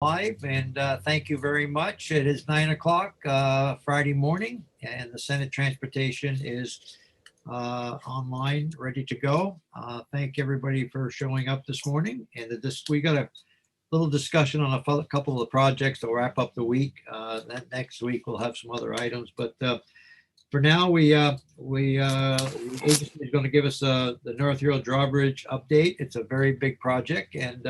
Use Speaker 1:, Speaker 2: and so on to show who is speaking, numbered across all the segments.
Speaker 1: Live, and thank you very much. It is 9 o'clock Friday morning, and the Senate Transportation is online, ready to go. Thank everybody for showing up this morning. And we got a little discussion on a couple of the projects to wrap up the week. That next week we'll have some other items, but for now, the agency is going to give us the North Hero Drawbridge update. It's a very big project, and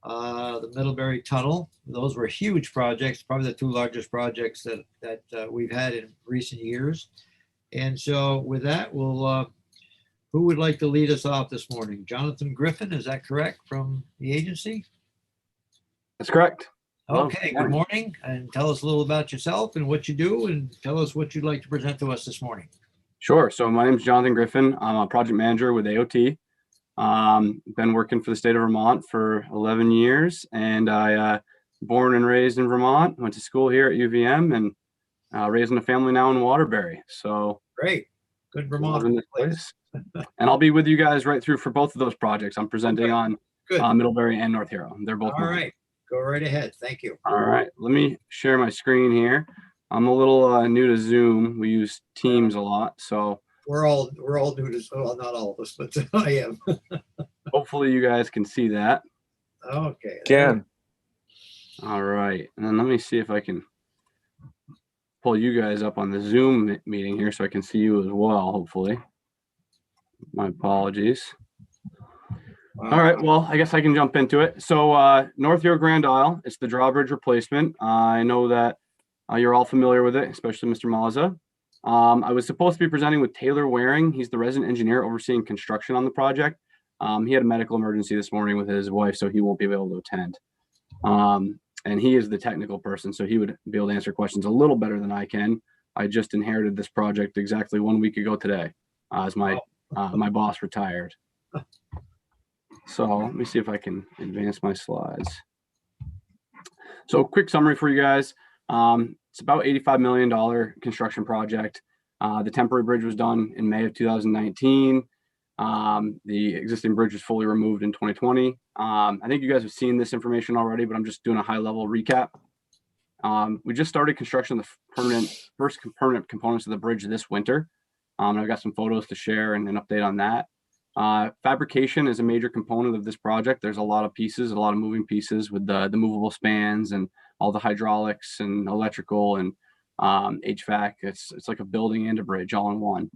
Speaker 1: the Middlebury Tunnel. Those were huge projects, probably the two largest projects that we've had in recent years. And so with that, who would like to lead us off this morning? Jonathan Griffin, is that correct, from the agency?
Speaker 2: That's correct.
Speaker 1: Okay, good morning, and tell us a little about yourself and what you do, and tell us what you'd like to present to us this morning.
Speaker 2: Sure. So my name is Jonathan Griffin. I'm a project manager with AOT. Been working for the state of Vermont for 11 years, and I born and raised in Vermont, went to school here at UVM, and raising a family now in Waterbury. So
Speaker 1: great, good Vermont
Speaker 2: in this place. And I'll be with you guys right through for both of those projects. I'm presenting on Middlebury and North Hero. They're both
Speaker 1: all right. Go right ahead. Thank you.
Speaker 2: All right, let me share my screen here. I'm a little new to Zoom. We use Teams a lot, so
Speaker 1: we're all new to, well, not all of us, but I am.
Speaker 2: Hopefully you guys can see that.
Speaker 1: Okay.
Speaker 3: Can.
Speaker 2: All right, and then let me see if I can pull you guys up on the Zoom meeting here so I can see you as well, hopefully. My apologies. All right, well, I guess I can jump into it. So North Hero Grand Isle, it's the drawbridge replacement. I know that you're all familiar with it, especially Mr. Mazza. I was supposed to be presenting with Taylor Waring. He's the resident engineer overseeing construction on the project. He had a medical emergency this morning with his wife, so he won't be able to attend. And he is the technical person, so he would be able to answer questions a little better than I can. I just inherited this project exactly 1 week ago today, as my boss retired. So let me see if I can advance my slides. So quick summary for you guys. It's about $85 million construction project. The temporary bridge was done in May of 2019. The existing bridge was fully removed in 2020. I think you guys have seen this information already, but I'm just doing a high level recap. We just started construction of the first permanent components of the bridge this winter. I've got some photos to share and an update on that. Fabrication is a major component of this project. There's a lot of pieces, a lot of moving pieces with the movable spans and all the hydraulics and electrical and HVAC. It's like a building and a bridge all in one.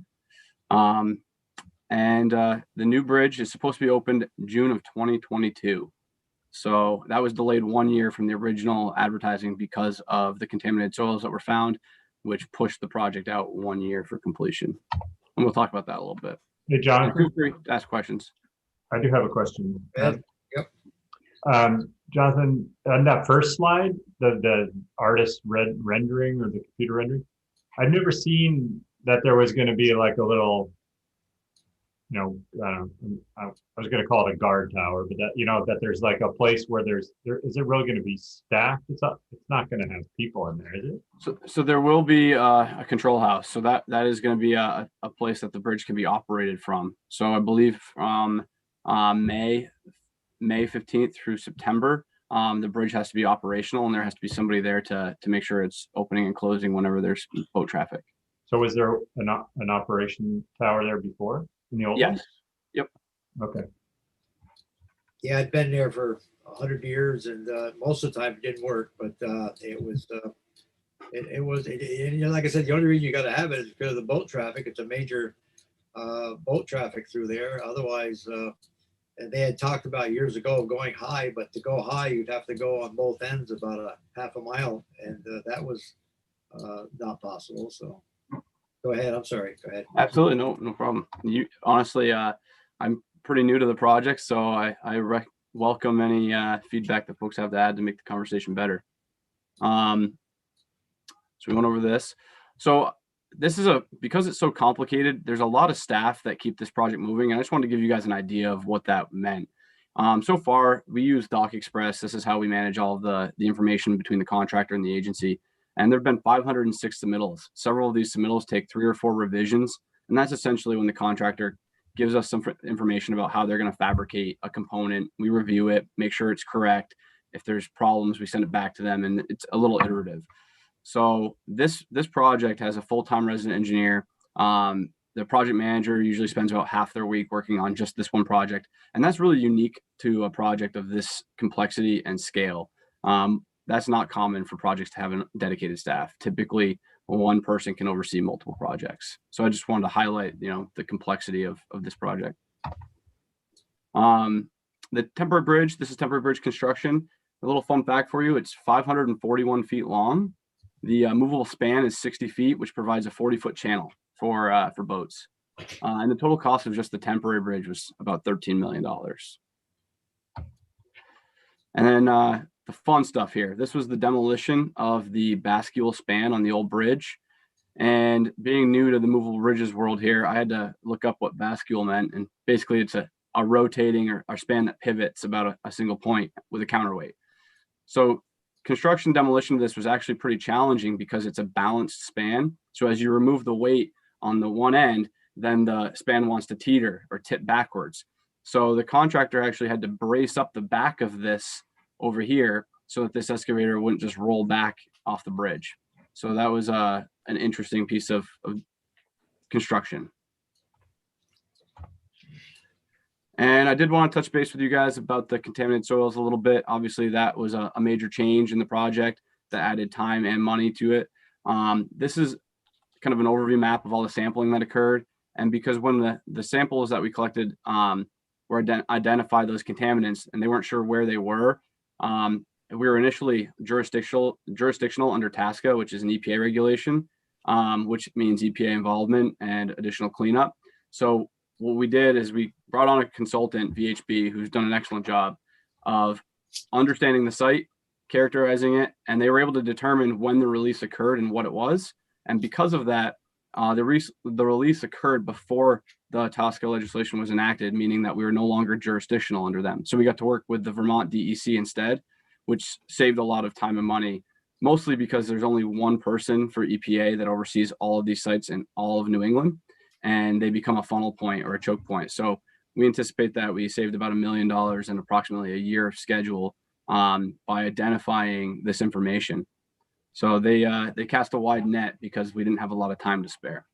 Speaker 2: The new bridge is supposed to be opened June of 2022. So that was delayed 1 year from the original advertising because of the contaminated soils that were found, which pushed the project out 1 year for completion. And we'll talk about that a little bit.
Speaker 3: Hey, Jonathan.
Speaker 2: Feel free to ask questions.
Speaker 3: I do have a question.
Speaker 1: Yep.
Speaker 3: Jonathan, on that first slide, the artist rendering or the computer rendering, I've never seen that there was going to be like a little, I was going to call it a guard tower, but that there's like a place where is it really going to be staffed? It's not going to have people in there, is it?
Speaker 2: So there will be a control house. So that is going to be a place that the bridge can be operated from. So I believe from May 15th through September, the bridge has to be operational, and there has to be somebody there to make sure it's opening and closing whenever there's boat traffic.
Speaker 3: So was there an operation tower there before in the old
Speaker 2: Yes.
Speaker 3: one?
Speaker 2: Yep.
Speaker 3: Okay.
Speaker 1: Yeah, I'd been there for 100 years, and most of the time it didn't work, but it was, like I said, the only reason you got to have it is because of the boat traffic. It's a major boat traffic through there. Otherwise, and they had talked about years ago going high, but to go high, you'd have to go on both ends about a half a mile, and that was not possible. So go ahead. I'm sorry. Go ahead.
Speaker 2: Absolutely. No problem. Honestly, I'm pretty new to the project, so I welcome any feedback that folks have to add to make the conversation better. So we went over this. So this is because it's so complicated, there's a lot of staff that keep this project moving. And I just wanted to give you guys an idea of what that meant. So far, we use Doc Express. This is how we manage all of the information between the contractor and the agency. And there have been 506 submittals. Several of these submittals take 3 or 4 revisions. And that's essentially when the contractor gives us some information about how they're going to fabricate a component. We review it, make sure it's correct. If there's problems, we send it back to them, and it's a little iterative. So this project has a full-time resident engineer. The project manager usually spends about half their week working on just this one project. And that's really unique to a project of this complexity and scale. That's not common for projects to have a dedicated staff. Typically, one person can oversee multiple projects. So I just wanted to highlight, the complexity of this project. The temporary bridge, this is temporary bridge construction. A little fun fact for you, it's 541 feet long. The movable span is 60 feet, which provides a 40-foot channel for boats. And the total cost of just the temporary bridge was about $13 million. And then the fun stuff here. This was the demolition of the bascule span on the old bridge. And being new to the movable bridges world here, I had to look up what bascule meant. And basically it's a rotating or span that pivots about a single point with a counterweight. So construction demolition of this was actually pretty challenging because it's a balanced span. So as you remove the weight on the one end, then the span wants to teeter or tip backwards. So the contractor actually had to brace up the back of this over here so that this excavator wouldn't just roll back off the bridge. So that was an interesting piece of construction. And I did want to touch base with you guys about the contaminated soils a little bit. Obviously, that was a major change in the project that added time and money to it. This is kind of an overview map of all the sampling that occurred. And because when the samples that we collected were identified those contaminants and they weren't sure where they were, we were initially jurisdictional under TSCA, which is an EPA regulation, which means EPA involvement and additional cleanup. So what we did is we brought on a consultant, VHB, who's done an excellent job of understanding the site, characterizing it, and they were able to determine when the release occurred and what it was. And because of that, the release occurred before the TSCA legislation was enacted, meaning that we were no longer jurisdictional under them. So we got to work with the Vermont DEC instead, which saved a lot of time and money, mostly because there's only one person for EPA that oversees all of these sites in all of New England, and they become a funnel point or a choke point. So we anticipate that we saved about $1 million and approximately a year of schedule by identifying this information. So they cast a wide net because we didn't have a lot of time to spare.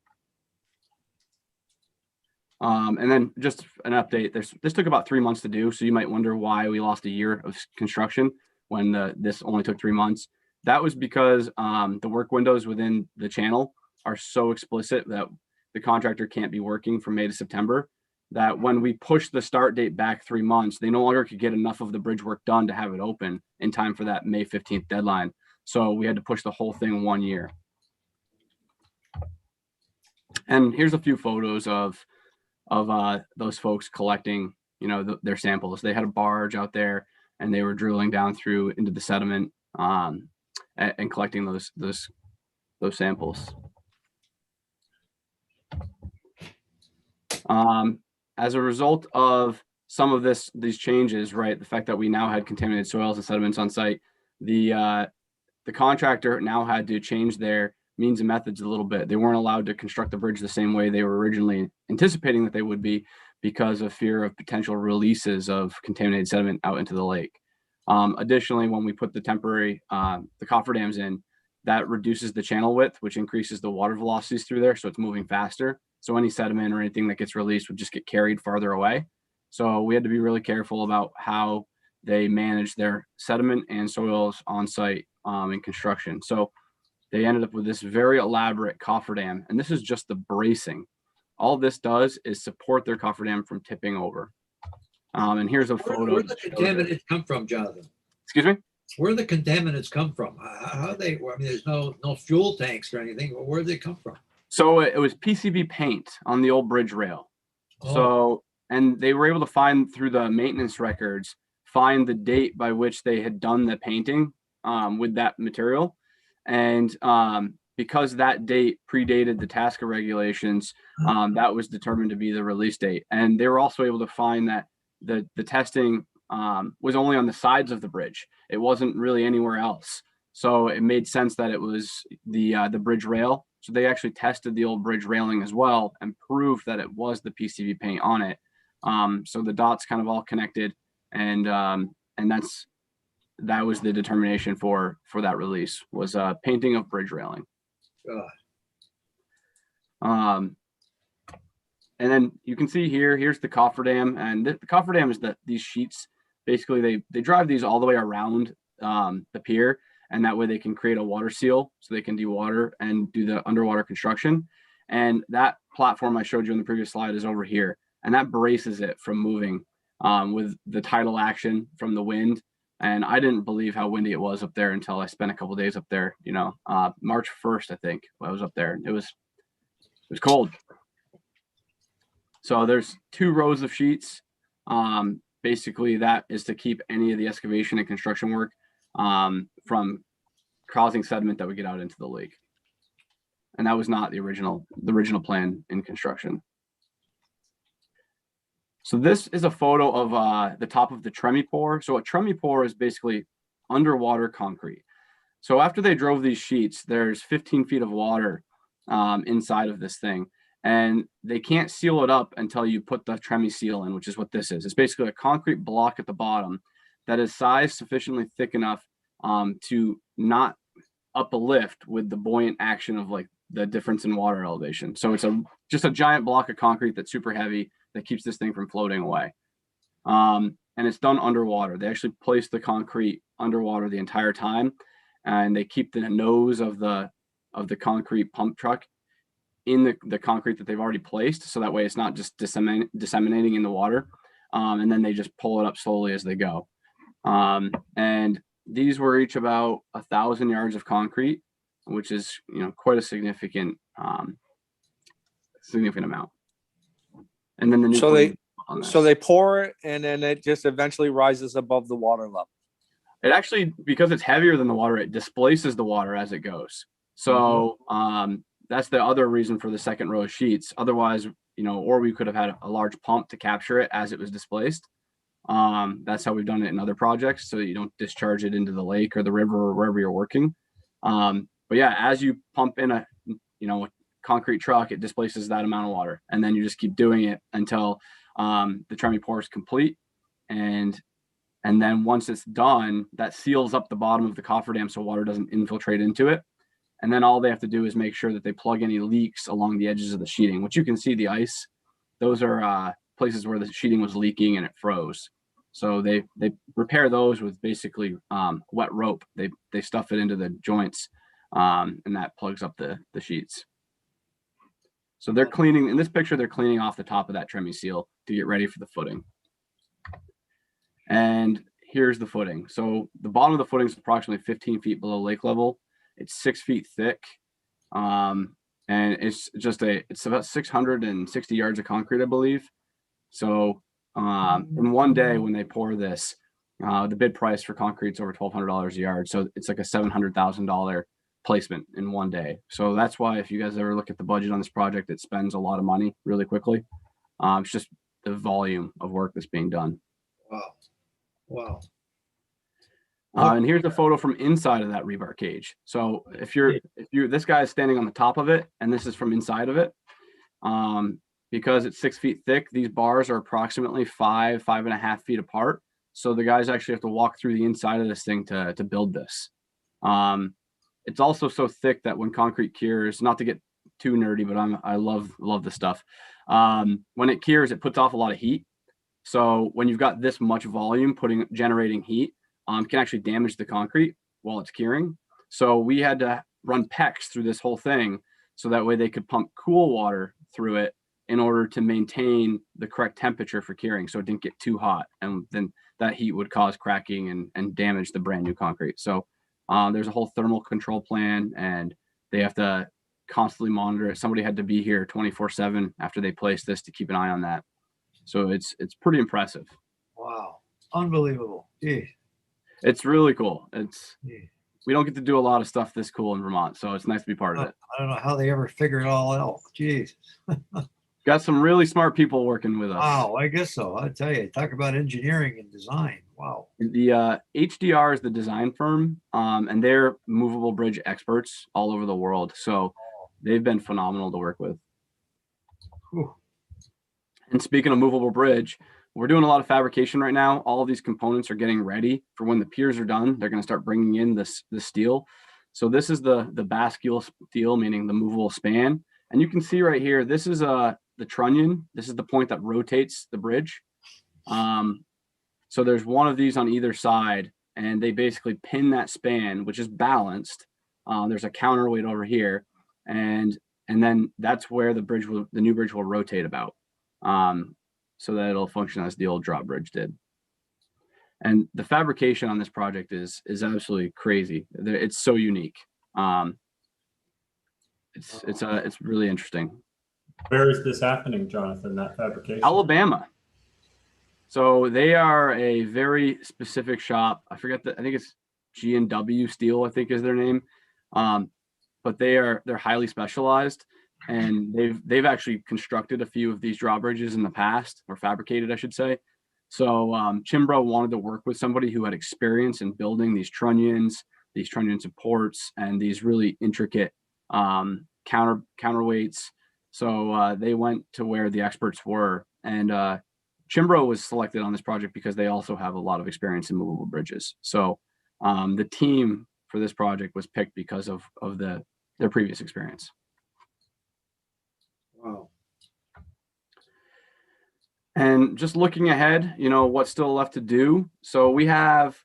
Speaker 2: And then just an update, this took about 3 months to do. So you might wonder why we lost a year of construction when this only took 3 months. That was because the work windows within the channel are so explicit that the contractor can't be working from May to September, that when we pushed the start date back 3 months, they no longer could get enough of the bridge work done to have it open in time for that May 15th deadline. So we had to push the whole thing 1 year. And here's a few photos of those folks collecting, their samples. They had a barge out there and they were drilling down through into the sediment and collecting those samples. As a result of some of these changes, right, the fact that we now had contaminated soils and sediments on site, the contractor now had to change their means and methods a little bit. They weren't allowed to construct the bridge the same way they were originally anticipating that they would be because of fear of potential releases of contaminated sediment out into the lake. Additionally, when we put the temporary, the cofferdams in, that reduces the channel width, which increases the water velocities through there, so it's moving faster. So any sediment or anything that gets released would just get carried farther away. So we had to be really careful about how they manage their sediment and soils on site in construction. So they ended up with this very elaborate cofferdam, and this is just the bracing. All this does is support their cofferdam from tipping over. And here's a photo.
Speaker 1: Where the contaminants come from, Jonathan?
Speaker 2: Excuse me?
Speaker 1: Where the contaminants come from? How they? I mean, there's no fuel tanks or anything. Where do they come from?
Speaker 2: So it was PCB paint on the old bridge rail.
Speaker 1: Oh.
Speaker 2: So, and they were able to find through the maintenance records, find the date by which they had done the painting with that material. And because that date predated the TSCA regulations, that was determined to be the release date. And they were also able to find that the testing was only on the sides of the bridge. It wasn't really anywhere else. So it made sense that it was the bridge rail. So they actually tested the old bridge railing as well and proved that it was the PCB paint on it. So the dots kind of all connected, and that's that was the determination for that release, was painting of bridge railing.
Speaker 1: God.
Speaker 2: And then you can see here's the Cofferdam, and the Cofferdam is these sheets. Basically, they drive these all the way around the pier, and that way they can create a water seal so they can dewater and do the underwater construction. And that platform I showed you on the previous slide is over here, and that braces it from moving with the tidal action from the wind. And I didn't believe how windy it was up there until I spent a couple days up there. March 1st, I think I was up there. It was cold. So there's 2 rows of sheets. Basically, that is to keep any of the excavation and construction work from causing sediment that would get out into the lake. And that was not the original plan in construction. So this is a photo of the top of the tremipore. So a tremipore is basically underwater concrete. So after they drove these sheets, there's 15 feet of water inside of this thing. And they can't seal it up until you put the tremi seal in, which is what this is. It's basically a concrete block at the bottom that is sized sufficiently thick enough to not up a lift with the buoyant action of like the difference in water elevation. So it's just a giant block of concrete that's super heavy that keeps this thing from floating away. And it's done underwater. They actually place the concrete underwater the entire time, and they keep the nose of the concrete pump truck in the concrete that they've already placed, so that way it's not just disseminating in the water, and then they just pull it up slowly as they go. And these were each about 1,000 yards of concrete, which is quite a significant amount. And then the new
Speaker 4: so they pour it, and then it just eventually rises above the water level.
Speaker 2: It actually, because it's heavier than the water, it displaces the water as it goes. So that's the other reason for the second row of sheets. Otherwise, or we could have had a large pump to capture it as it was displaced. That's how we've done it in other projects, so that you don't discharge it into the lake or the river or wherever you're working. But yeah, as you pump in a concrete truck, it displaces that amount of water, and then you just keep doing it until the tremipore is complete. And then once it's done, that seals up the bottom of the cofferdam so water doesn't infiltrate into it. And then all they have to do is make sure that they plug any leaks along the edges of the sheeting, which you can see the ice. Those are places where the sheeting was leaking and it froze. So they repair those with basically wet rope. They stuff it into the joints, and that plugs up the sheets. So they're cleaning, in this picture, they're cleaning off the top of that tremi seal to get ready for the footing. And here's the footing. So the bottom of the footing is approximately 15 feet below lake level. It's 6 feet thick, and it's about 660 yards of concrete, I believe. So in one day when they pour this, the bid price for concrete is over $1,200 a yard. So it's like a $700,000 placement in one day. So that's why if you guys ever look at the budget on this project, it spends a lot of money really quickly. It's just the volume of work that's being done.
Speaker 1: Wow.
Speaker 2: And here's a photo from inside of that rebar cage. So if this guy is standing on the top of it, and this is from inside of it, because it's 6 feet thick, these bars are approximately 5.5 feet apart. So the guys actually have to walk through the inside of this thing to build this. It's also so thick that when concrete cures, not to get too nerdy, but I love this stuff. When it cures, it puts off a lot of heat. So when you've got this much volume generating heat, can actually damage the concrete while it's curing. So we had to run PEX through this whole thing, so that way they could pump cool water through it in order to maintain the correct temperature for curing, so it didn't get too hot, and then that heat would cause cracking and damage the brand new concrete. So there's a whole thermal control plan, and they have to constantly monitor it. Somebody had to be here 24/7 after they placed this to keep an eye on that. So it's pretty impressive.
Speaker 1: Wow. Unbelievable. Geez.
Speaker 2: It's really cool. We don't get to do a lot of stuff this cool in Vermont, so it's nice to be part of it.
Speaker 1: I don't know how they ever figure it all out. Geez.
Speaker 2: Got some really smart people working with us.
Speaker 1: Wow, I guess so. I tell you, talk about engineering and design. Wow.
Speaker 2: The HDR is the design firm, and they're movable bridge experts all over the world. So they've been phenomenal to work with.
Speaker 1: Whew.
Speaker 2: And speaking of movable bridge, we're doing a lot of fabrication right now. All of these components are getting ready for when the piers are done. They're going to start bringing in the steel. So this is the bascule steel, meaning the movable span. And you can see right here, this is the trunnion. This is the point that rotates the bridge. So there's one of these on either side, and they basically pin that span, which is balanced. There's a counterweight over here, and then that's where the new bridge will rotate about, so that it'll function as the old drawbridge did. And the fabrication on this project is absolutely crazy. It's so unique. It's really interesting.
Speaker 3: Where is this happening, Jonathan, that fabrication?
Speaker 2: Alabama. So they are a very specific shop. I think it's G&W Steel, I think is their name. But they're highly specialized, and they've actually constructed a few of these drawbridges in the past, or fabricated, I should say. So Chimbro wanted to work with somebody who had experience in building these trunnion supports, and these really intricate counterweights. So they went to where the experts were, and Chimbro was selected on this project because they also have a lot of experience in movable bridges. So the team for this project was picked because of their previous experience.
Speaker 1: Wow.
Speaker 2: And just looking ahead, what's still left to do. So we have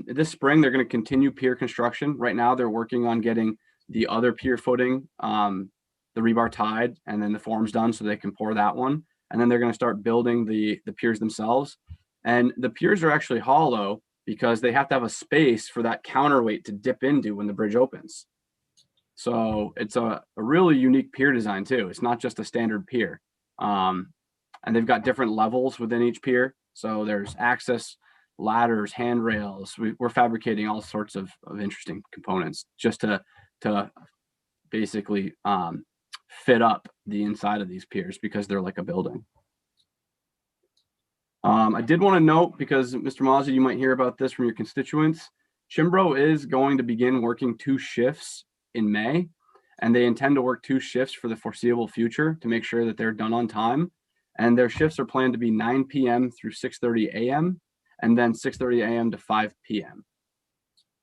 Speaker 2: this spring, they're going to continue pier construction. Right now, they're working on getting the other pier footing, the rebar tied, and then the forms done so they can pour that one. And then they're going to start building the piers themselves. And the piers are actually hollow because they have to have a space for that counterweight to dip into when the bridge opens. So it's a really unique pier design too. It's not just a standard pier. And they've got different levels within each pier. So there's access ladders, handrails. We're fabricating all sorts of interesting components just to basically fit up the inside of these piers because they're like a building. I did want to note, because Mr. Mazza, you might hear about this from your constituents, Chimbro is going to begin working 2 shifts in May, and they intend to work 2 shifts for the foreseeable future to make sure that they're done on time. And their shifts are planned to be 9 p.m. through 6:30 a.m. and then 6:30 a.m. to 5 p.m.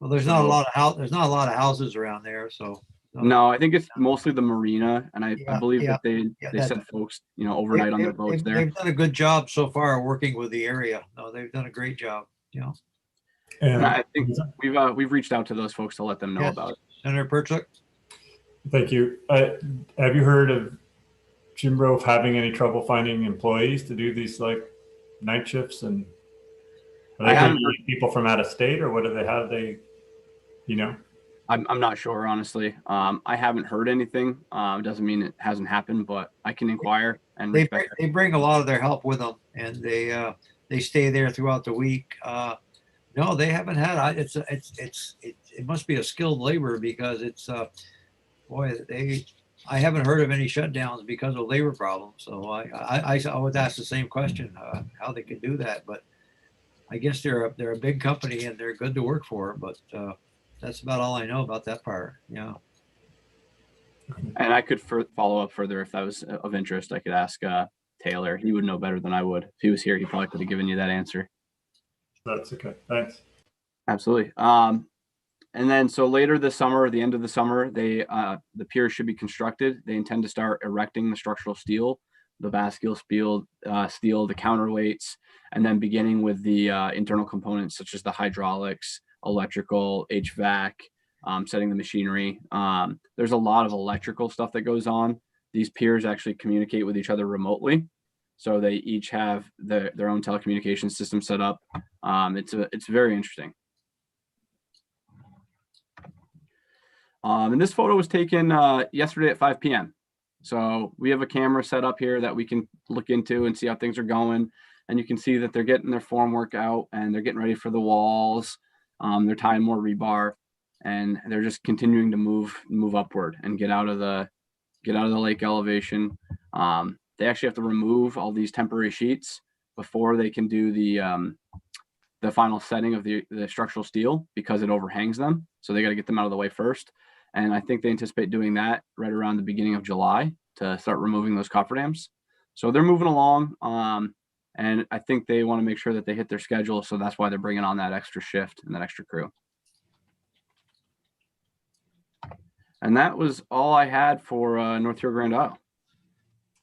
Speaker 1: Well, there's not a lot of houses around there, so.
Speaker 2: No, I think it's mostly the marina, and I believe
Speaker 1: yeah,
Speaker 2: that they send folks, overnight on their boats there.
Speaker 1: They've done a good job so far working with the area. No, they've done a great job.
Speaker 2: And I think we've reached out to those folks to let them know about it.
Speaker 1: Senator Perchuk.
Speaker 3: Thank you. Have you heard of Chimbro having any trouble finding employees to do these like night shifts? And are they going to people from out of state, or what do they have?
Speaker 2: I'm not sure, honestly. I haven't heard anything. It doesn't mean it hasn't happened, but I can inquire and
Speaker 1: they bring a lot of their help with them, and they stay there throughout the week. No, they haven't had. It must be a skilled labor, because I haven't heard of any shutdowns because of labor problems. So I would ask the same question, how they could do that. But I guess they're a big company and they're good to work for. But that's about all I know about that part. Yeah.
Speaker 2: And I could follow up further if that was of interest. I could ask Taylor. He would know better than I would. If he was here, he probably could have given you that answer.
Speaker 3: That's okay. Thanks.
Speaker 2: Absolutely. And then so later this summer, the end of the summer, the piers should be constructed. They intend to start erecting the structural steel, the bascule steel, the counterweights, and then beginning with the internal components such as the hydraulics, electrical, HVAC, setting the machinery. There's a lot of electrical stuff that goes on. These piers actually communicate with each other remotely. So they each have their own telecommunications system set up. It's very interesting. And this photo was taken yesterday at 5 p.m. So we have a camera set up here that we can look into and see how things are going. And you can see that they're getting their form work out and they're getting ready for the walls. They're tying more rebar, and they're just continuing to move upward and get out of the lake elevation. They actually have to remove all these temporary sheets before they can do the final setting of the structural steel, because it overhangs them. So they got to get them out of the way first. And I think they anticipate doing that right around the beginning of July to start removing those cofferdams. So they're moving along. And I think they want to make sure that they hit their schedule. So that's why they're bringing on that extra shift and that extra crew. And that was all I had for North Shore Grand Isle.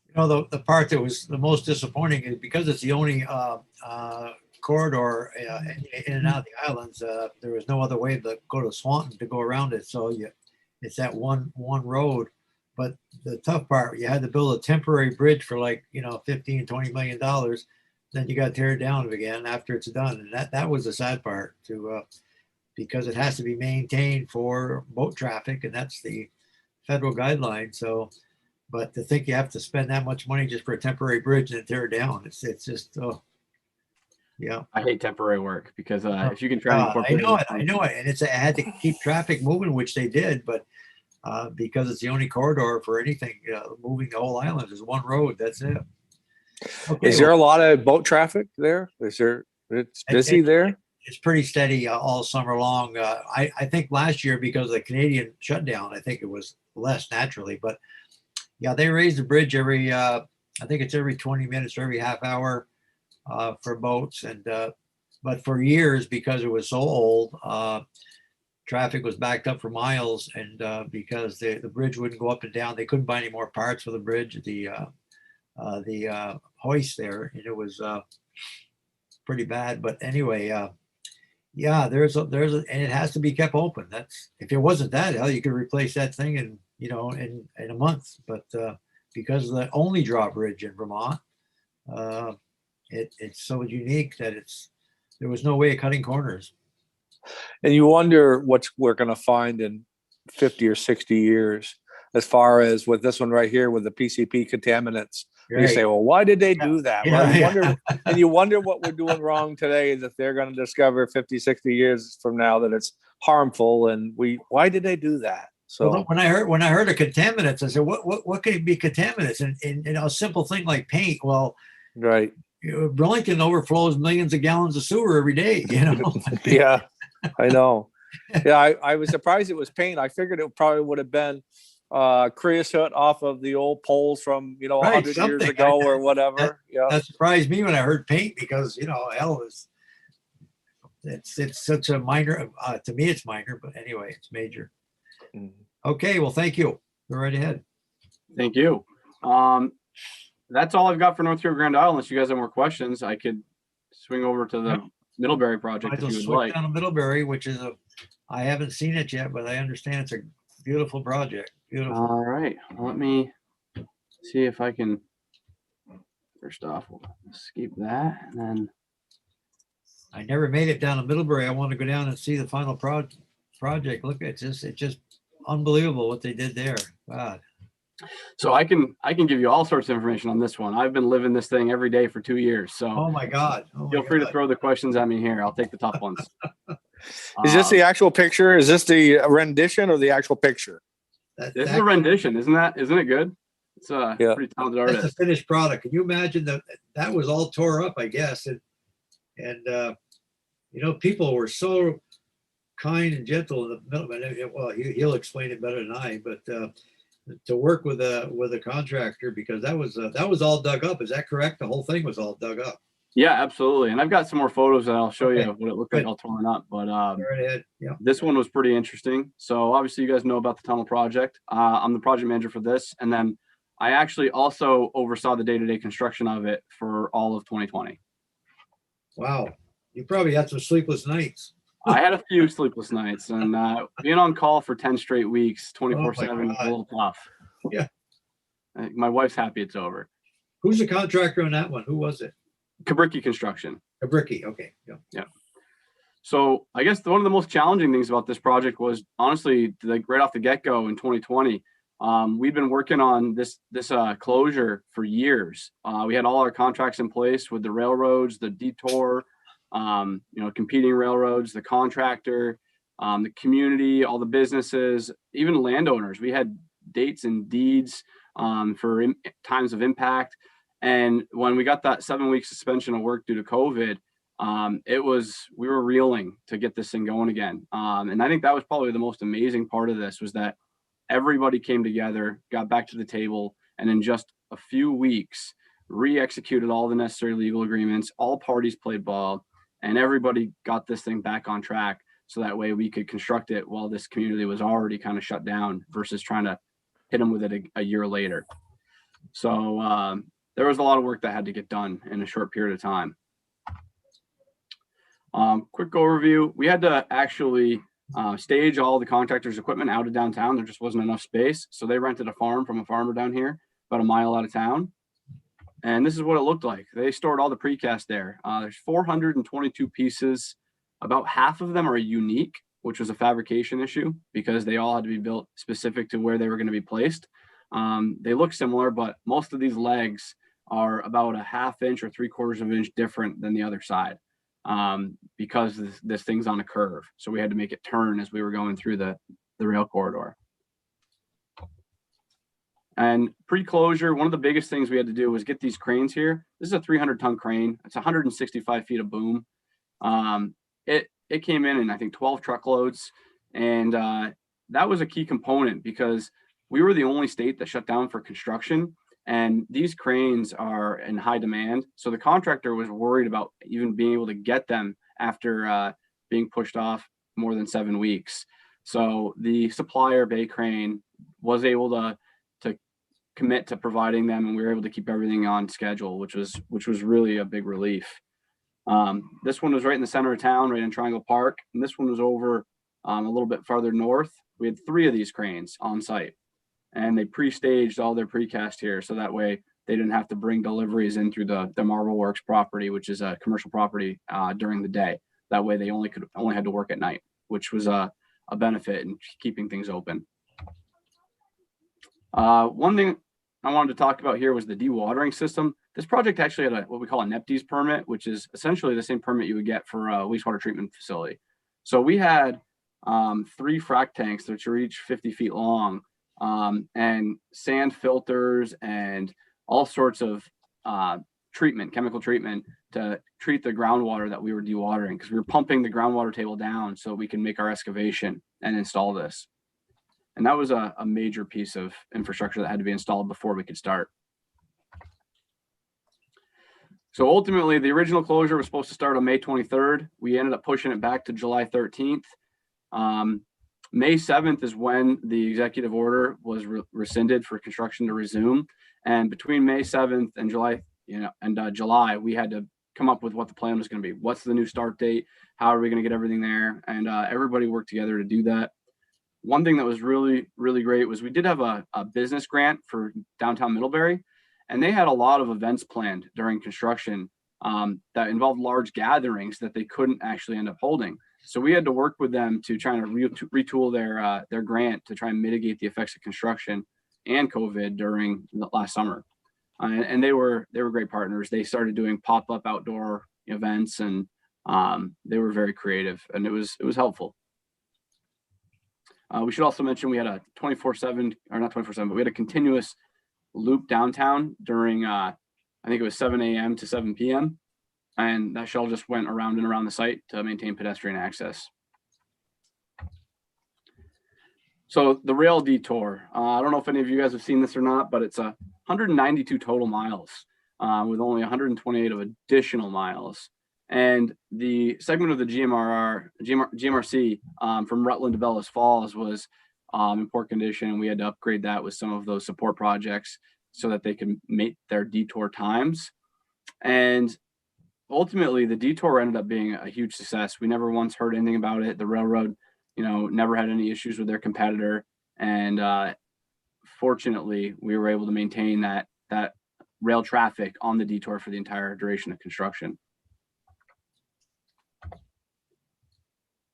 Speaker 1: You know, the part that was the most disappointing is because it's the only corridor in and out of the islands. There was no other way to go to Swanton to go around it. So it's that one road. But the tough part, you had to build a temporary bridge for like, you know, $15-20 million. Then you got to tear it down again after it's done. And that was the sad part because it has to be maintained for boat traffic, and that's the federal guideline. So, but to think you have to spend that much money just for a temporary bridge and then tear it down, it's just, oh, yeah.
Speaker 2: I hate temporary work because if you can try and
Speaker 1: I know it, and it had to keep traffic moving, which they did, but because it's the only corridor for anything moving the whole island is one road. That's it. Okay,
Speaker 4: Is there a lot of boat traffic there? It's busy there?
Speaker 1: It's pretty steady all summer long. I think last year, because of the Canadian shutdown, I think it was less naturally, but yeah, they raised the bridge I think it's every 20 minutes or every half hour for boats. And but for years, because it was so old, traffic was backed up for miles. And because the bridge wouldn't go up and down, they couldn't buy any more parts for the bridge, the hoist there, and it was pretty bad. But anyway, yeah, there's a, and it has to be kept open. That's, if it wasn't that, hell, you could replace that thing in a month. But because of the only drawbridge in Vermont, it's so unique that there was no way of cutting corners.
Speaker 4: And you wonder what we're going to find in 50 or 60 years, as far as with this one right here with the PCP contaminants.
Speaker 1: Right.
Speaker 4: You say, well, why did they do that?
Speaker 1: Yeah,
Speaker 4: Well, you
Speaker 1: yeah.
Speaker 4: wonder, and you wonder what we're doing wrong today, is if they're going to discover 50, 60 years from now that it's harmful. And why did they do that? So
Speaker 1: Well, when I heard of contaminants, I said, what could be contaminants? And a simple thing like paint. Well,
Speaker 4: right.
Speaker 1: Burlington overflows millions of gallons of sewer every day. You know.
Speaker 4: Yeah, I know. Yeah, I was surprised it was paint. I figured it probably would have been creosote off of the old poles from 100 years ago or whatever.
Speaker 1: That surprised me when I heard paint, because hell, it's such a minor, to me it's minor, but anyway, it's major. Okay, well, thank you. Go right ahead.
Speaker 2: Thank you. That's all I've got for North Shore Grand Isle. Unless you guys have more questions, I could swing over to the Middlebury project if you would like.
Speaker 1: Down to Middlebury, which is I haven't seen it yet, but I understand it's a beautiful project. Beautiful.
Speaker 2: All right, let me see if I can. First off, we'll escape that, and then
Speaker 1: I never made it down to Middlebury. I want to go down and see the final project. Look, it's just unbelievable what they did there. God.
Speaker 2: so I can give you all sorts of information on this one. I've been living this thing every day for 2 years, so
Speaker 1: Oh my God.
Speaker 2: feel free to throw the questions at me here. I'll take the tough ones.
Speaker 4: Is this the actual picture? Is this the rendition or the actual picture?
Speaker 2: This is a rendition, isn't it good? It's a pretty talented
Speaker 1: That's
Speaker 2: artist.
Speaker 1: the finished product. Can you imagine that was all tore up, I guess. And people were so kind and gentle in the middle. Well, he'll explain it better than I, but to work with a contractor, because that was all dug up. Is that correct? The whole thing was all dug up.
Speaker 2: Yeah, absolutely. And I've got some more photos that I'll show
Speaker 1: Okay.
Speaker 2: you what it looked like all torn up. But
Speaker 1: Go right ahead. Yeah.
Speaker 2: this one was pretty interesting. So obviously you guys know about the tunnel project. I'm the project manager for this. And then I actually also oversaw the day-to-day construction of it for all of 2020.
Speaker 1: Wow. You probably had some sleepless nights.
Speaker 2: I had a few sleepless nights, and being on call for 10 straight weeks, 24/7 is a little tough.
Speaker 1: Yeah.
Speaker 2: My wife's happy it's over.
Speaker 1: Who's the contractor on that one? Who was it?
Speaker 2: Kabricki Construction.
Speaker 1: A Bricky. Okay. Yeah.
Speaker 2: So I guess one of the most challenging things about this project was, honestly, like right off the get-go in 2020, we've been working on this closure for years. We had all our contracts in place with the railroads, the Detour, competing railroads, the contractor, the community, all the businesses, even landowners. We had dates and deeds for times of impact. And when we got that 7-week suspension of work due to COVID, we were reeling to get this thing going again. And I think that was probably the most amazing part of this, was that everybody came together, got back to the table, and in just a few weeks re-executed all the necessary legal agreements. All parties played ball, and everybody got this thing back on track. So that way we could construct it while this community was already kind of shut down versus trying to hit them with it a year later. So there was a lot of work that had to get done in a short period of time. Quick overview. We had to actually stage all the contractors' equipment out of downtown. There just wasn't enough space. So they rented a farm from a farmer down here, about a mile out of town. And this is what it looked like. They stored all the precast there. There's 422 pieces. About half of them are unique, which was a fabrication issue because they all had to be built specific to where they were going to be placed. They look similar, but most of these legs are about a 1/2 inch or 3/4 inch different than the other side because this thing's on a curve. So we had to make it turn as we were going through the rail corridor. And pre-closure, one of the biggest things we had to do was get these cranes here. This is a 300-ton crane. It's 165 feet of boom. It came in I think 12 truckloads, and that was a key component because we were the only state that shut down for construction, and these cranes are in high demand. So the contractor was worried about even being able to get them after being pushed off more than 7 weeks. So the supplier, Bay Crane, was able to commit to providing them, and we were able to keep everything on schedule, which was really a big relief. This one was right in the center of town, right in Triangle Park, and this one was over a little bit farther north. We had 3 of these cranes on site, and they pre-staged all their precast here, so that way they didn't have to bring deliveries in through the Marble Works property, which is a commercial property, during the day. That way they only had to work at night, which was a benefit in keeping things open. One thing I wanted to talk about here was the dewatering system. This project actually had what we call a NEPDES permit, which is essentially the same permit you would get for a wastewater treatment facility. So we had 3 frac tanks that are each 50 feet long, and sand filters and all sorts of chemical treatment to treat the groundwater that we were dewatering, because we were pumping the groundwater table down so we can make our excavation and install this. And that was a major piece of infrastructure that had to be installed before we could start. So ultimately, the original closure was supposed to start on May 23rd. We ended up pushing it back to July 13th. May 7th is when the executive order was rescinded for construction to resume. And between May 7th and July, July, we had to come up with what the plan was going to be. What's the new start date? How are we going to get everything there? And everybody worked together to do that. One thing that was really, really great was we did have a business grant for downtown Middlebury, and they had a lot of events planned during construction that involved large gatherings that they couldn't actually end up holding. So we had to work with them to try to retool their grant to try and mitigate the effects of construction and COVID during the last summer. And they were great partners. They started doing pop-up outdoor events, and they were very creative, and it was helpful. We should also mention we had a 24/7, or not 24/7, but we had a continuous loop downtown during, I think it was 7 a.m. to 7 p.m. And that shuttle just went around and around the site to maintain pedestrian access. So the rail detour, I don't know if any of you guys have seen this or not, but it's 192 total miles with only 128 of additional miles. And the segment of the GMRC from Rutland to Bellows Falls was in poor condition, and we had to upgrade that with some of those support projects so that they could make their detour times. And ultimately, the detour ended up being a huge success. We never once heard anything about it. The railroad, never had any issues with their competitor, and fortunately, we were able to maintain that rail traffic on the detour for the entire duration of construction.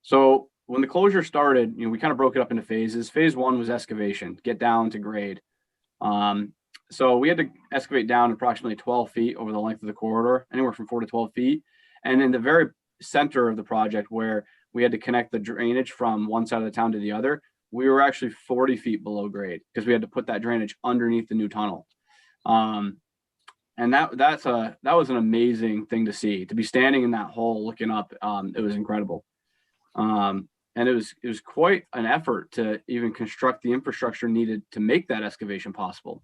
Speaker 2: So when the closure started, we kind of broke it up into phases. Phase 1 was excavation, get down to grade. So we had to excavate down approximately 12 feet over the length of the corridor, anywhere from 4 to 12 feet. And in the very center of the project, where we had to connect the drainage from one side of the town to the other, we were actually 40 feet below grade because we had to put that drainage underneath the new tunnel. And that was an amazing thing to see, to be standing in that hole looking up. It was incredible. And it was quite an effort to even construct the infrastructure needed to make that excavation possible.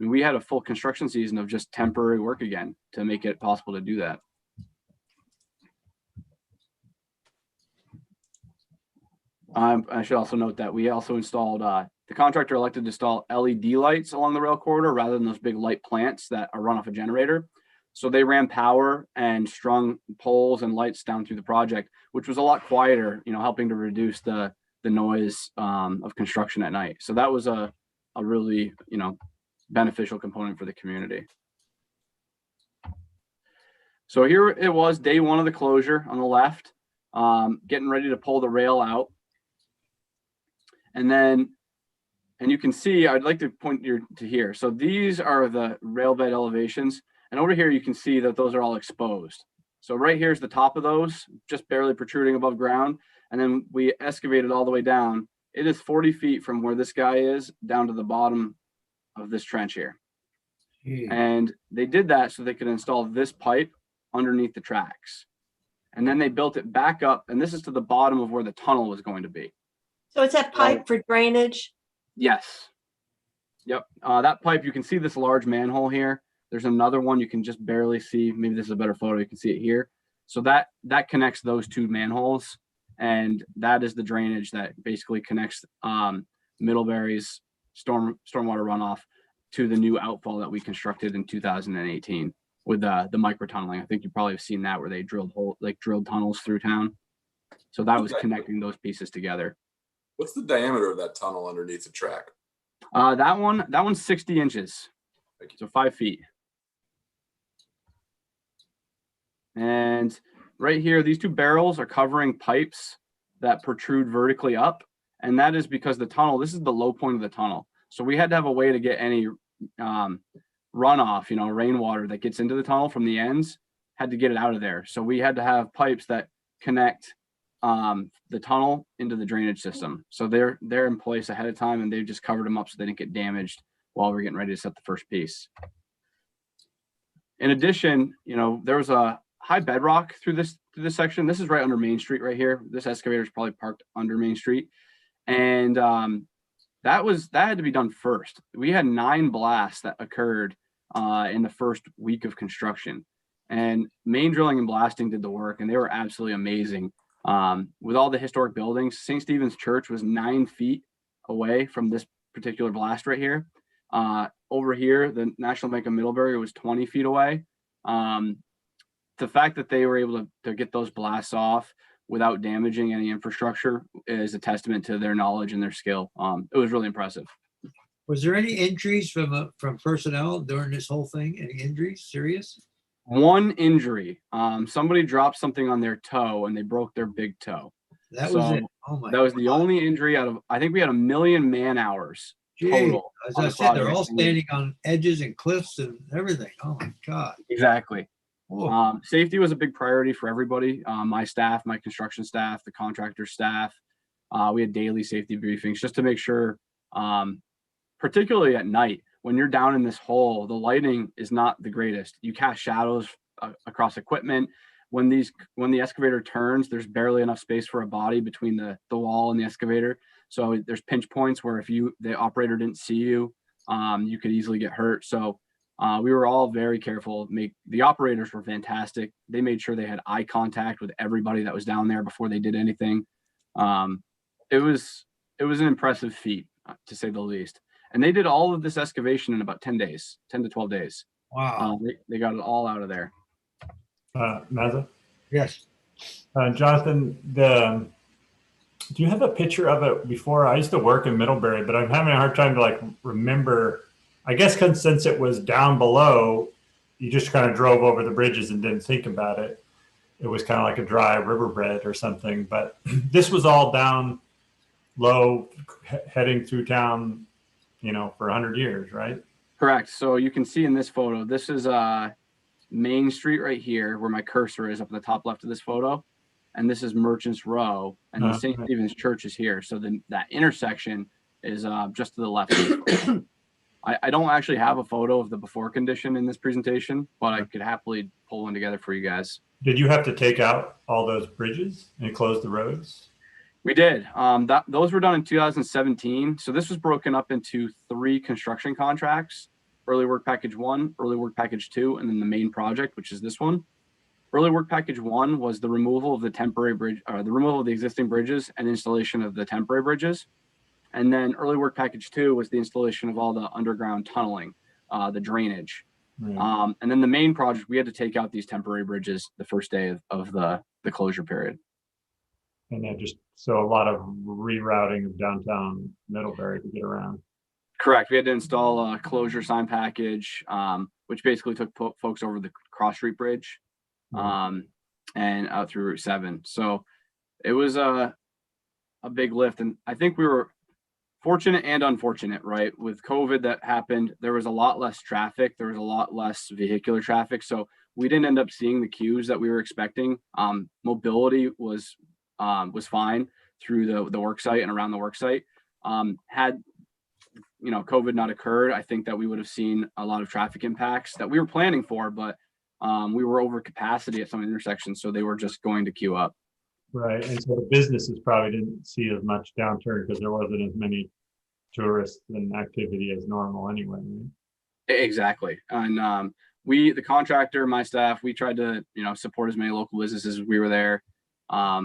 Speaker 2: mean, we had a full construction season of just temporary work again to make it possible to do that. I should also note that we also installed, the contractor elected to install LED lights along the rail corridor rather than those big light plants that are run off a generator. So they ran power and strung poles and lights down through the project, which was a lot quieter, you know, helping to reduce the noise of construction at night. So that was a really, you know, beneficial component for the community. So here it was, day one of the closure on the left, getting ready to pull the rail out. And then, and you can see, I'd like to point you to here. So these are the rail bed elevations. And over here, you can see that those are all exposed. So right here's the top of those, just barely protruding above ground. And then we excavated all the way down. It is 40 feet from where this guy is down to the bottom of this trench here. And they did that so they could install this pipe underneath the tracks. And then they built it back up. And this is to the bottom of where the tunnel was going to be.
Speaker 5: So it's that pipe for drainage?
Speaker 2: Yes. Yep. That pipe, you can see this large manhole here. There's another one you can just barely see. Maybe this is a better photo. You can see it here. So that connects those two manholes. And that is the drainage that basically connects Middlebury's stormwater runoff to the new outfall that we constructed in 2018 with the micro tunneling. I think you probably have seen that where they drilled tunnels through town. So that was connecting those pieces together.
Speaker 6: What's the diameter of that tunnel underneath the track?
Speaker 2: That one's 60 inches, so 5 feet. And right here, these two barrels are covering pipes that protrude vertically up. And that is because the tunnel, this is the low point of the tunnel. So we had to have a way to get any runoff, you know, rainwater that gets into the tunnel from the ends, had to get it out of there. So we had to have pipes that connect the tunnel into the drainage system. So they're in place ahead of time, and they just covered them up so they didn't get damaged while we're getting ready to set the first piece. In addition, you know, there was a high bedrock through this section. This is right under Main Street right here. This excavator is probably parked under Main Street. And that had to be done first. We had 9 blasts that occurred in the first week of construction. And Main Drilling and Blasting did the work, and they were absolutely amazing. With all the historic buildings, St. Stephen's Church was 9 feet away from this particular blast right here. Over here, the National Bank of Middlebury was 20 feet away. The fact that they were able to get those blasts off without damaging any infrastructure is a testament to their knowledge and their skill. It was really impressive.
Speaker 1: Was there any injuries from personnel during this whole thing? Any injuries, serious?
Speaker 2: One injury. Somebody dropped something on their toe and they broke their big toe.
Speaker 1: That was it. Oh my!
Speaker 2: That was the only injury out of, I think we had 1 million man hours total.
Speaker 1: As I said, they're all standing on edges and cliffs and everything. Oh my God.
Speaker 2: Exactly. Safety was a big priority for everybody. My staff, my construction staff, the contractor staff. We had daily safety briefings just to make sure, particularly at night, when you're down in this hole, the lighting is not the greatest. You cast shadows across equipment. When the excavator turns, there's barely enough space for a body between the wall and the excavator. So there's pinch points where if the operator didn't see you, you could easily get hurt. So we were all very careful. The operators were fantastic. They made sure they had eye contact with everybody that was down there before they did anything. It was an impressive feat, to say the least. And they did all of this excavation in about 10 days, 10 to 12 days.
Speaker 1: Wow.
Speaker 2: They got it all out of there.
Speaker 3: Mazza?
Speaker 1: Yes.
Speaker 3: Jonathan, do you have a picture of it before? I used to work in Middlebury, but I'm having a hard time to remember. I guess since it was down below, you just kind of drove over the bridges and didn't think about it. It was kind of like a dry riverbed or something, but this was all down low, heading through town, for 100 years, right?
Speaker 2: Correct. So you can see in this photo, this is Main Street right here where my cursor is up in the top left of this photo. And this is Merchants Row, and the St. Stephen's Church is here. So that intersection is just to the left. I don't actually have a photo of the before condition in this presentation, but I could happily pull one together for you guys.
Speaker 3: Did you have to take out all those bridges and close the roads?
Speaker 2: We did. Those were done in 2017. So this was broken up into 3 construction contracts early work package 1, early work package 2, and then the main project, which is this one. Early work package 1 was the removal of the temporary bridge, or the removal of the existing bridges and installation of the temporary bridges. And then early work package 2 was the installation of all the underground tunneling, the drainage.
Speaker 3: Right.
Speaker 2: And then the main project, we had to take out these temporary bridges the first day of the closure period.
Speaker 3: And then so a lot of rerouting of downtown Middlebury to get around.
Speaker 2: Correct. We had to install a closure sign package, which basically took folks over the cross street bridge, and out through Route 7. So it was a big lift. And I think we were fortunate and unfortunate, right? With COVID that happened, there was a lot less traffic. There was a lot less vehicular traffic. So we didn't end up seeing the queues that we were expecting. Mobility was fine through the work site and around the work site. Had COVID not occurred, I think that we would have seen a lot of traffic impacts that we were planning for, but we were over capacity at some intersections, so they were just going to queue up.
Speaker 3: Right. And so the businesses probably didn't see as much downturn because there wasn't as many tourists and activity as normal anyway. Right?
Speaker 2: Exactly. And the contractor, my staff, we tried to, support as many local businesses as we were there. I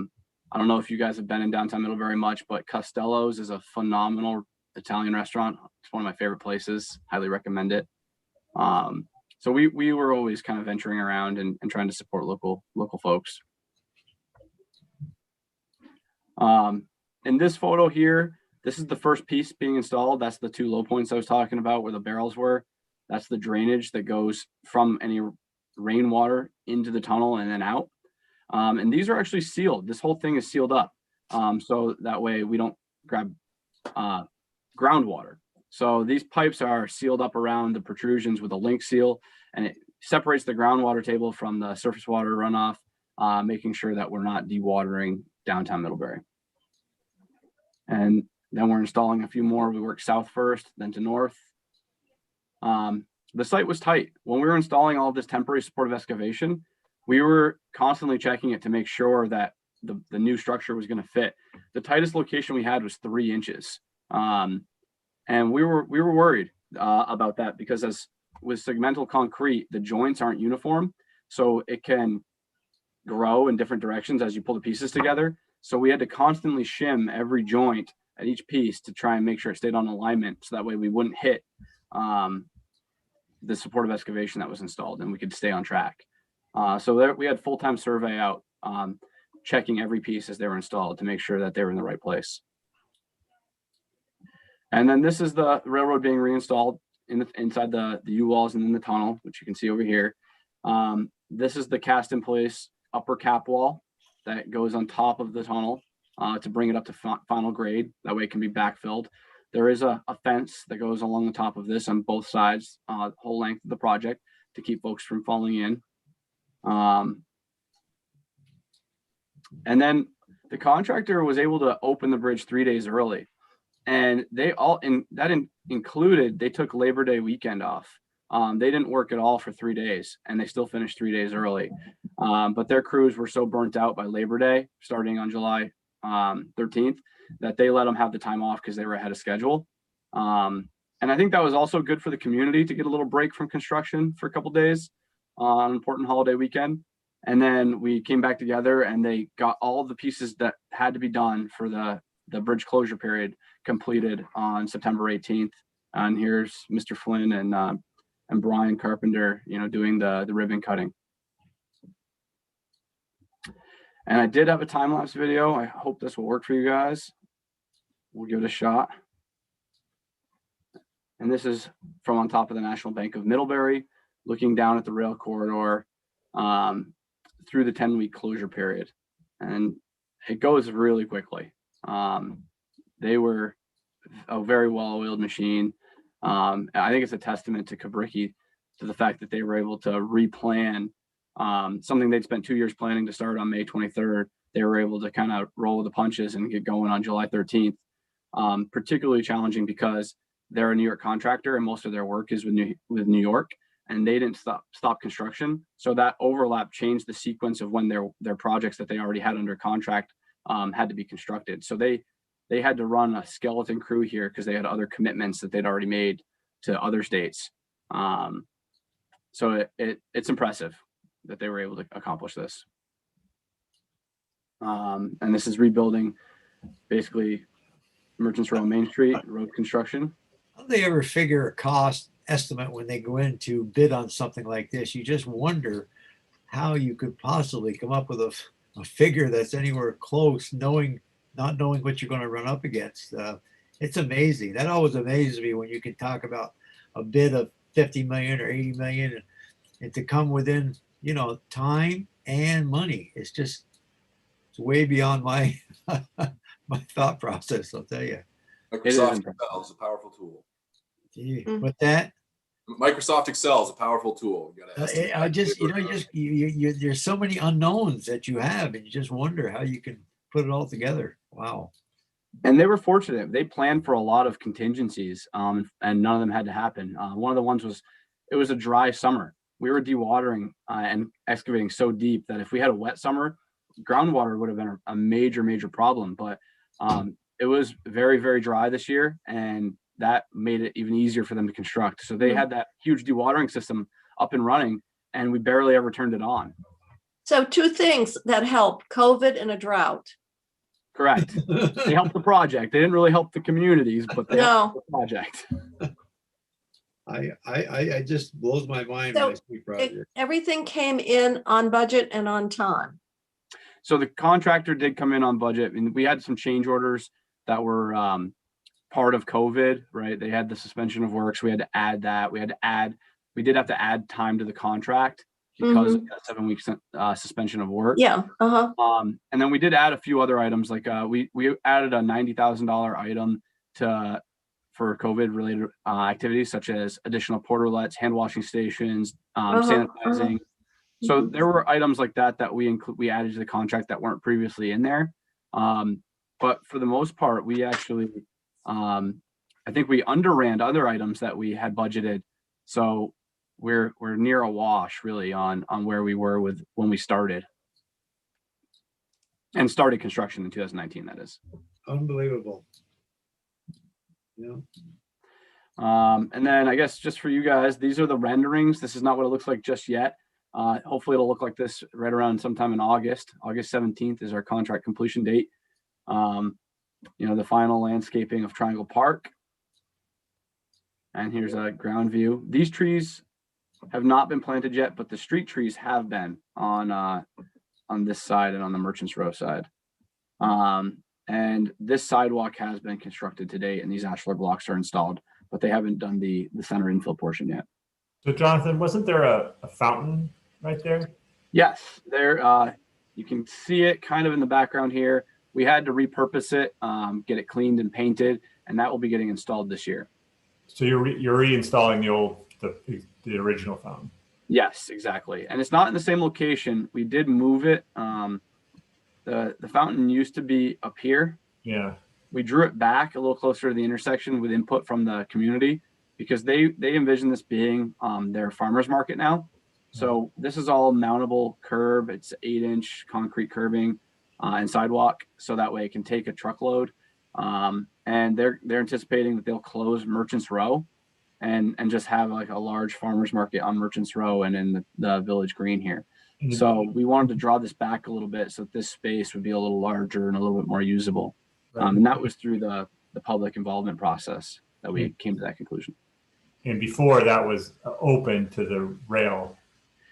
Speaker 2: don't know if you guys have been in downtown Middlebury much, but Costello's is a phenomenal Italian restaurant. It's one of my favorite places. Highly recommend it. So we were always kind of venturing around and trying to support local folks. In this photo here, this is the first piece being installed. That's the 2 low points I was talking about where the barrels were. That's the drainage that goes from any rainwater into the tunnel and then out. And these are actually sealed. This whole thing is sealed up. So that way we don't grab groundwater. So these pipes are sealed up around the protrusions with a link seal, and it separates the groundwater table from the surface water runoff, making sure that we're not dewatering downtown Middlebury. And then we're installing a few more. We work south first, then to north. The site was tight. When we were installing all of this temporary supportive excavation, we were constantly checking it to make sure that the new structure was going to fit. The tightest location we had was 3 inches. And we were worried about that because as with segmental concrete, the joints aren't uniform. So it can grow in different directions as you pull the pieces together. So we had to constantly shim every joint at each piece to try and make sure it stayed on alignment. So that way we wouldn't hit the supportive excavation that was installed and we could stay on track. So there, we had full-time survey out, checking every piece as they were installed to make sure that they were in the right place. And then this is the railroad being reinstalled inside the U-walls and in the tunnel, which you can see over here. This is the cast in place upper cap wall that goes on top of the tunnel to bring it up to final grade. That way it can be backfilled. There is a fence that goes along the top of this on both sides, the whole length of the project to keep folks from falling in. And then the contractor was able to open the bridge 3 days early. And they included, they took Labor Day weekend off. They didn't work at all for 3 days and they still finished 3 days early. But their crews were so burnt out by Labor Day starting on July 13th that they let them have the time off because they were ahead of schedule. And I think that was also good for the community to get a little break from construction for a couple days on an important holiday weekend. And then we came back together and they got all the pieces that had to be done for the bridge closure period completed on September 18th. And here's Mr. Flynn and Brian Carpenter, doing the ribbon cutting. And I did have a time-lapse video. I hope this will work for you guys. We'll give it a shot. And this is from on top of the National Bank of Middlebury, looking down at the rail corridor through the 10-week closure period. And it goes really quickly. They were a very well-oiled machine. I think it's a testament to Kabricki, to the fact that they were able to replan something they'd spent 2 years planning to start on May 23rd. They were able to kind of roll with the punches and get going on July 13th. Particularly challenging because they're a New York contractor and most of their work is with New York, and they didn't stop construction. So that overlap changed the sequence of when their projects that they already had under contract had to be constructed. So they had to run a skeleton crew here because they had other commitments that they'd already made to other states. So it's impressive that they were able to accomplish this. And this is rebuilding basically Merchants Row Main Street road construction.
Speaker 1: How do they ever figure a cost estimate when they go in to bid on something like this? You just wonder how you could possibly come up with a figure that's anywhere close, not knowing what you're going to run up against. It's amazing. That always amazes me when you can talk about a bid of 50 million or 80 million and to come within, time and money. It's way beyond my my thought process, I'll tell you.
Speaker 6: Microsoft Excel is a powerful tool.
Speaker 1: Gee, with that,
Speaker 6: Microsoft Excel is a powerful tool. You gotta
Speaker 1: there's so many unknowns that you have, and you just wonder how you can put it all together. Wow.
Speaker 2: And they were fortunate. They planned for a lot of contingencies, and none of them had to happen. One of the ones was, it was a dry summer. We were dewatering and excavating so deep that if we had a wet summer, groundwater would have been a major, major problem. But it was very, very dry this year, and that made it even easier for them to construct. So they had that huge dewatering system up and running, and we barely ever turned it on.
Speaker 5: So two things that help: COVID and a drought.
Speaker 2: Correct. They helped the project. They didn't really help the communities, but they helped the project.
Speaker 1: I just blows my mind
Speaker 5: So
Speaker 1: when I see projects.
Speaker 5: Everything came in on budget and on time.
Speaker 2: So the contractor did come in on budget, and we had some change orders that were part of COVID, right? They had the suspension of work, so we had to add that. We did have to add time to the contract because of that 7 week suspension of work.
Speaker 5: Yeah.
Speaker 2: And then we did add a few other items, like we added a $90,000 item for COVID related activities, such as additional portalets, hand washing stations, sanitizing. So there were items like that we added to the contract that weren't previously in there. But for the most part, we actually, I think we underran other items that we had budgeted. So we're near a wash really on where we were when we started construction in 2019, that is.
Speaker 1: Unbelievable. Yeah.
Speaker 2: And then I guess just for you guys, these are the renderings. This is not what it looks like just yet. Hopefully it'll look like this right around sometime in August. August 17th is our contract completion date. The final landscaping of Triangle Park. And here's a ground view. These trees have not been planted yet, but the street trees have been on this side and on the Merchants Row side. And this sidewalk has been constructed to date, and these ashlar blocks are installed, but they haven't done the center infill portion yet.
Speaker 3: So Jonathan, wasn't there a fountain right there?
Speaker 2: Yes, there. You can see it kind of in the background here. We had to repurpose it, get it cleaned and painted, and that will be getting installed this year. So
Speaker 3: you're reinstalling the original fountain?
Speaker 2: Yes, exactly. And it's not in the same location. We did move it. The fountain used to be up here.
Speaker 3: Yeah.
Speaker 2: We drew it back a little closer to the intersection with input from the community because they envision this being their farmer's market now. So this is all mountable curb. It's 8-inch concrete curbing and sidewalk, so that way it can take a truckload. And they're anticipating that they'll close Merchants Row and just have like a large farmer's market on Merchants Row and in the village green here. So we wanted to draw this back a little bit so that this space would be a little larger and a little bit more usable. And that was through the public involvement process that we came to that conclusion.
Speaker 3: And before that was open to the rail,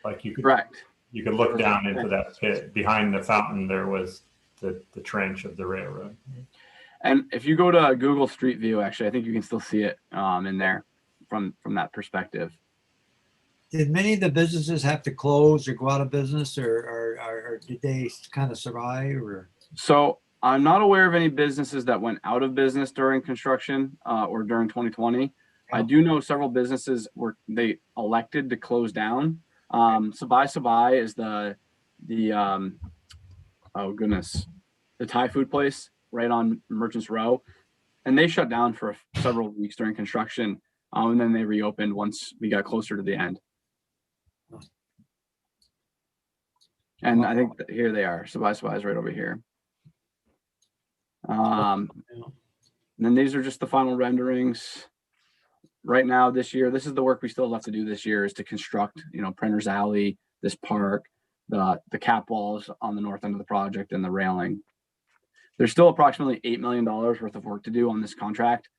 Speaker 3: like you could,
Speaker 2: correct.
Speaker 3: You could look down into that pit. Behind the fountain, there was the trench of the railroad.
Speaker 2: And if you go to Google Street View, actually, I think you can still see it in there from that perspective.
Speaker 1: Did many of the businesses have to close or go out of business, or did they kind of survive? Or
Speaker 2: so I'm not aware of any businesses that went out of business during construction or during 2020. I do know several businesses they elected to close down. Sabai is the Thai food place right on Merchants Row, and they shut down for several weeks during construction, and then they reopened once we got closer to the end. And I think here they are. Sabai is right over here. And then these are just the final renderings. right now this year, this is the work we still have to do this year, is to construct, Printer's Alley, this park, the cap walls on the north end of the project, and the railing. There's still approximately $8 million worth of work to do on this contract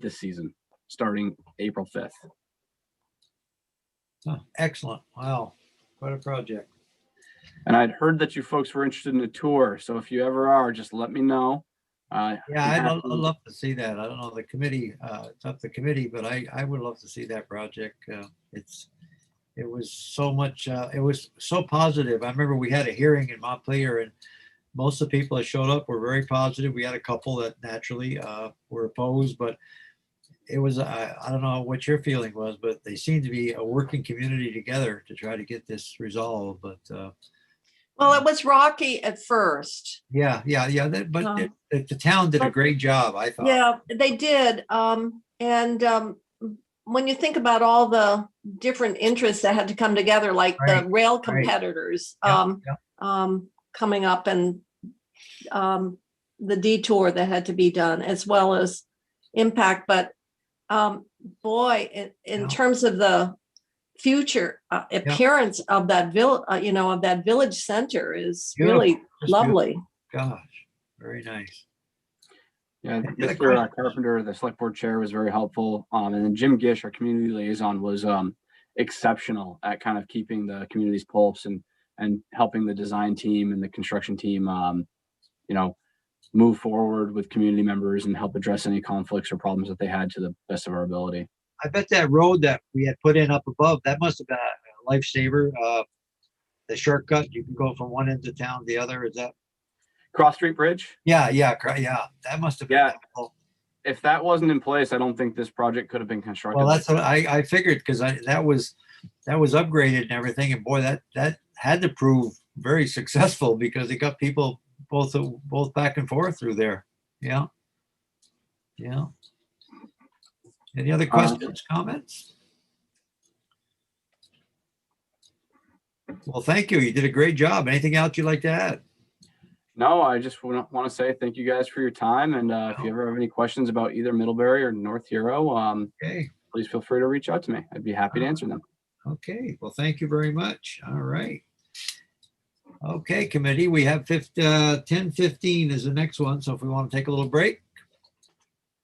Speaker 2: this season, starting April 5th.
Speaker 1: Oh, excellent. Wow. Quite a project.
Speaker 2: And I'd heard that you folks were interested in a tour. So if you ever are, just let me know.
Speaker 1: Yeah, I'd love to see that. I don't know the committee, it's up to the committee, but I would love to see that project. It was so much, it was so positive. I remember we had a hearing in Montpelier, and most of the people that showed up were very positive. We had a couple that naturally were opposed, but it was, I don't know what your feeling was, but they seemed to be a working community together to try to get this resolved. But
Speaker 5: Well, it was rocky at first.
Speaker 1: yeah. But the town did a great job, I thought.
Speaker 5: Yeah, they did. When you think about all the different interests that had to come together, like the rail competitors coming up, and the detour that had to be done, as well as impact. But boy, in terms of the future appearance of that village center is really lovely.
Speaker 1: Gosh, very nice.
Speaker 2: Yeah, Mr. Carpenter, the select board chair, was very helpful. And then Jim Gish, our community liaison, was exceptional at kind of keeping the community's pulse and helping the design team and the construction team, move forward with community members and help address any conflicts or problems that they had to the best of our ability.
Speaker 1: I bet that road that we had put in up above, that must have been a lifesaver. The shortcut, you can go from one end of town to the other. Is that
Speaker 2: Cross Street Bridge?
Speaker 1: Yeah. That must have been.
Speaker 2: Yeah. If that wasn't in place, I don't think this project could have been constructed.
Speaker 1: Well, that's what I figured, because that was upgraded and everything, and boy, that had to prove very successful, because it got people both back and forth through there. Yeah. Any other questions, comments? Well, thank you. You did a great job. Anything else you'd like to add?
Speaker 2: No, I just want to say thank you guys for your time. And if you ever have any questions about either Middlebury or North Hero, please feel free to reach out to me. I'd be happy to answer them.
Speaker 1: Okay. Well, thank you very much. All right. Okay, committee, we have 10:15 is the next one. So if we want to take a little break.